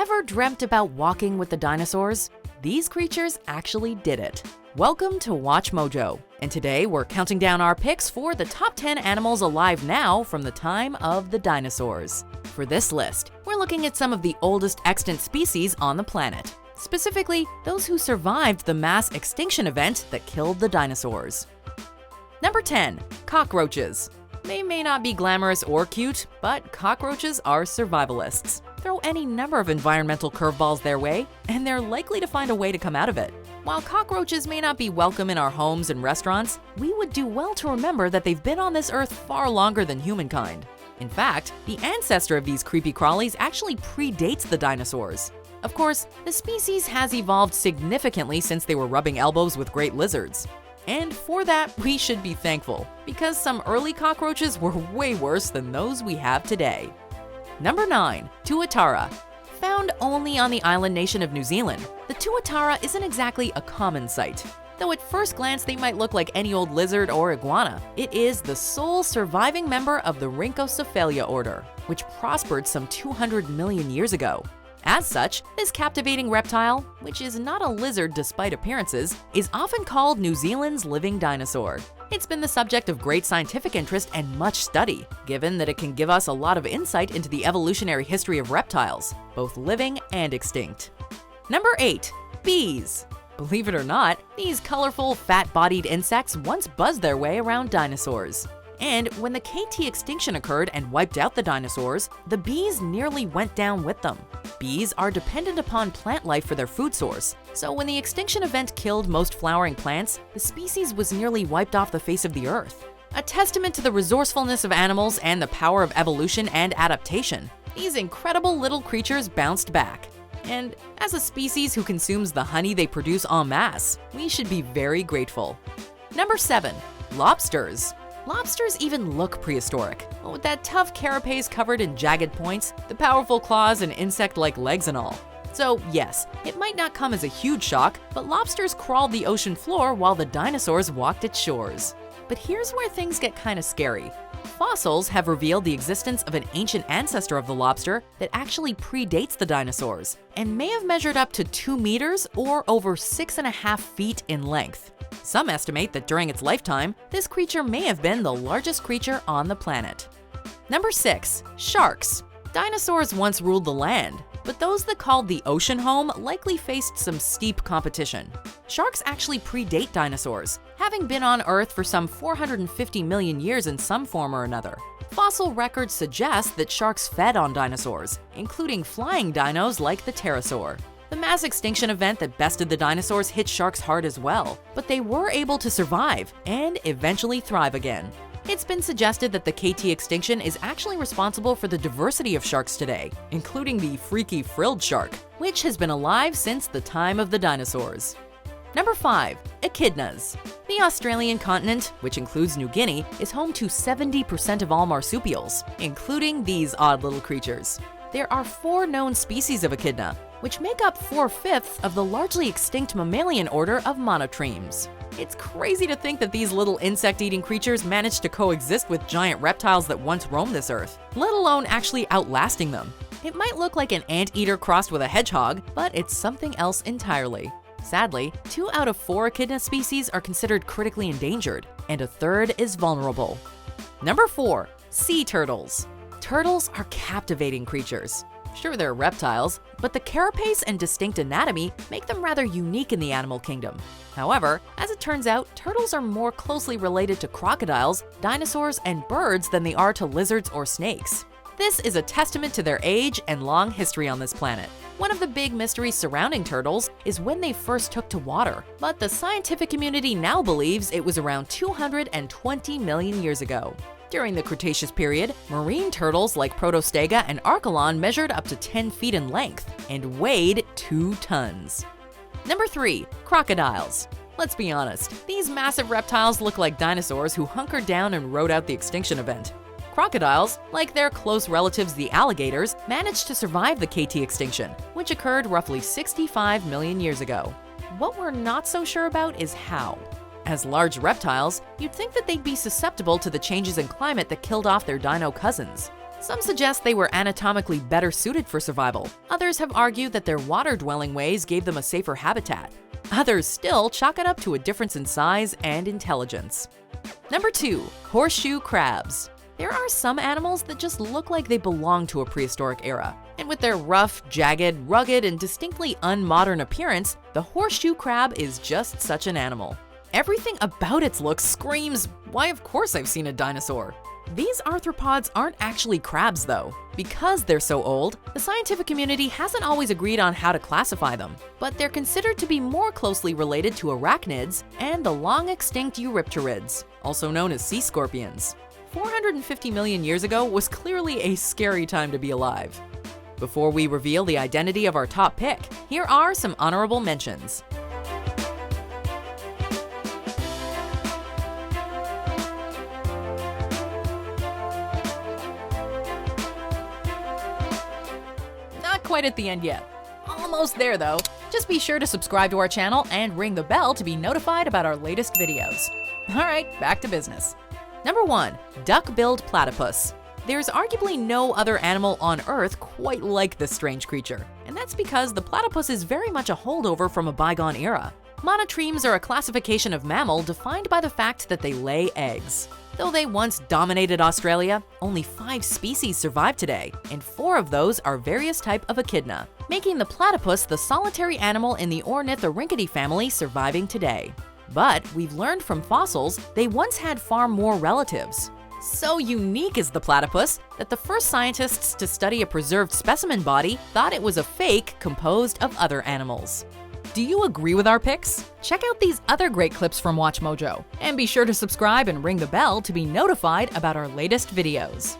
Ever dreamt about walking with the dinosaurs? These creatures actually did it. Welcome to Watch Mojo, and today we're counting down our picks for the top 10 animals alive now from the time of the dinosaurs. For this list, we're looking at some of the oldest extant species on the planet, specifically those who survived the mass extinction event that killed the dinosaurs. Number 10. Cockroaches. They may not be glamorous or cute, but cockroaches are survivalists. Throw any number of environmental curveballs their way, and they're likely to find a way to come out of it. While cockroaches may not be welcome in our homes and restaurants, we would do well to remember that they've been on this earth far longer than humankind. In fact, the ancestor of these creepy crawlies actually predates the dinosaurs. Of course, the species has evolved significantly since they were rubbing elbows with great lizards. And for that, we should be thankful, because some early cockroaches were way worse than those we have today. Number 9. Tuatara. Found only on the island nation of New Zealand, the Tuatara isn't exactly a common sight. Though at first glance they might look like any old lizard or iguana, it is the sole surviving member of the Rhynchocephalia order, which prospered some 200 million years ago. As such, this captivating reptile, which is not a lizard despite appearances, is often called New Zealand's living dinosaur. It's been the subject of great scientific interest and much study, given that it can give us a lot of insight into the evolutionary history of reptiles, both living and extinct. Number 8. Bees. Believe it or not, these colorful, fat-bodied insects once buzzed their way around dinosaurs. And when the KT extinction occurred and wiped out the dinosaurs, the bees nearly went down with them. Bees are dependent upon plant life for their food source, so when the extinction event killed most flowering plants, the species was nearly wiped off the face of the earth. A testament to the resourcefulness of animals and the power of evolution and adaptation, these incredible little creatures bounced back. And as a species who consumes the honey they produce en masse, we should be very grateful. Number 7. Lobsters. Lobsters even look prehistoric, but with that tough carapace covered in jagged points, the powerful claws and insect-like legs and all. So yes, it might not come as a huge shock, but lobsters crawled the ocean floor while the dinosaurs walked its shores. But here's where things get kinda scary. Fossils have revealed the existence of an ancient ancestor of the lobster that actually predates the dinosaurs, and may have measured up to 2 meters or over 6.5 feet in length. Some estimate that during its lifetime, this creature may have been the largest creature on the planet. Number 6. Sharks. Dinosaurs once ruled the land, but those that called the ocean home likely faced some steep competition. Sharks actually predate dinosaurs, having been on Earth for some 450 million years in some form or another. Fossil records suggest that sharks fed on dinosaurs, including flying dinos like the pterosaur. The mass extinction event that bested the dinosaurs hit sharks hard as well, but they were able to survive and eventually thrive again. It's been suggested that the KT extinction is actually responsible for the diversity of sharks today, including the freaky frilled shark, which has been alive since the time of the dinosaurs. Number 5. Echidnas. The Australian continent, which includes New Guinea, is home to 70% of all marsupials, including these odd little creatures. There are 4 known species of echidna, which make up 4/5 of the largely extinct mammalian order of monotremes. It's crazy to think that these little insect-eating creatures managed to coexist with giant reptiles that once roamed this earth, let alone actually outlasting them. It might look like an anteater crossed with a hedgehog, but it's something else entirely. Sadly, 2 out of 4 echidna species are considered critically endangered, and a third is vulnerable. Number 4. Sea turtles. Turtles are captivating creatures. Sure, they're reptiles, but the carapace and distinct anatomy make them rather unique in the animal kingdom. However, as it turns out, turtles are more closely related to crocodiles, dinosaurs, and birds than they are to lizards or snakes. This is a testament to their age and long history on this planet. One of the big mysteries surrounding turtles is when they first took to water, but the scientific community now believes it was around 220 million years ago. During the Cretaceous period, marine turtles like Protostega and Archelon measured up to 10 feet in length and weighed 2 tons. Number 3. Crocodiles. Let's be honest, these massive reptiles look like dinosaurs who hunkered down and rode out the extinction event. Crocodiles, like their close relatives the alligators, managed to survive the KT extinction, which occurred roughly 65 million years ago. What we're not so sure about is how. As large reptiles, you'd think that they'd be susceptible to the changes in climate that killed off their dino cousins. Some suggest they were anatomically better suited for survival. Others have argued that their water-dwelling ways gave them a safer habitat. Others still chalk it up to a difference in size and intelligence. Number 2. Horseshoe Crabs. There are some animals that just look like they belong to a prehistoric era. And with their rough, jagged, rugged, and distinctly unmodern appearance, the horseshoe crab is just such an animal. Everything about its look screams, "Why, of course I've seen a dinosaur." These arthropods aren't actually crabs, though. Because they're so old, the scientific community hasn't always agreed on how to classify them, but they're considered to be more closely related to arachnids and the long-extinct eurypterids, also known as sea scorpions. 450 million years ago was clearly a scary time to be alive. Before we reveal the identity of our top pick, here are some honorable mentions. Not quite at the end yet. Almost there though. Just be sure to subscribe to our channel and ring the bell to be notified about our latest videos. Alright, back to business. Number 1. Duck-billed platypus. There's arguably no other animal on Earth quite like this strange creature, and that's because the platypus is very much a holdover from a bygone era. Monotremes are a classification of mammal defined by the fact that they lay eggs. Though they once dominated Australia, only 5 species survive today, and 4 of those are various types of echidna, making the platypus the solitary animal in the ornithorhynchidae family surviving today. But we've learned from fossils they once had far more relatives. So unique is the platypus that the first scientists to study a preserved specimen body thought it was a fake composed of other animals. Do you agree with our picks? Check out these other great clips from WatchMojo, and be sure to subscribe and ring the bell to be notified about our latest videos.